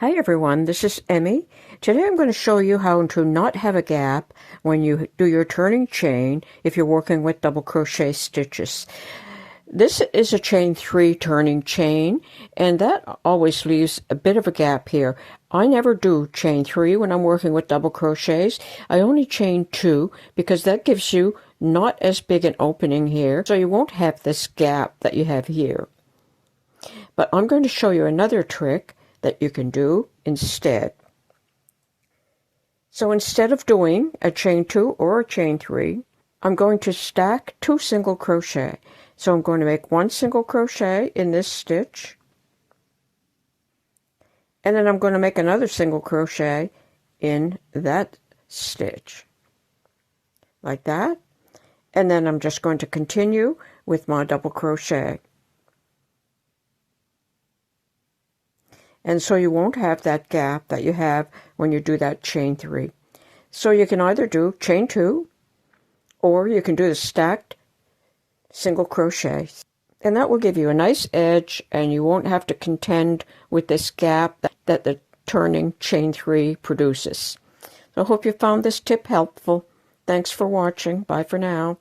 Hi everyone, this is Emmy. Today I'm going to show you how to not have a gap when you do your turning chain if you're working with double crochet stitches. This is a chain 3 turning chain, and that always leaves a bit of a gap here. I never do chain 3 when I'm working with double crochets. I only chain 2 because that gives you not as big an opening here, so you won't have this gap that you have here. But I'm going to show you another trick that you can do instead. So instead of doing a chain 2 or a chain 3, I'm going to stack 2 single crochet. So I'm going to make 1 single crochet in this stitch, and then I'm going to make another single crochet in that stitch, like that, and then I'm just going to continue with my double crochet. And so you won't have that gap that you have when you do that chain 3. So you can either do chain 2 or you can do the stacked single crochet. And that will give you a nice edge, and you won't have to contend with this gap that the turning chain 3 produces. So I hope you found this tip helpful. Thanks for watching. Bye for now.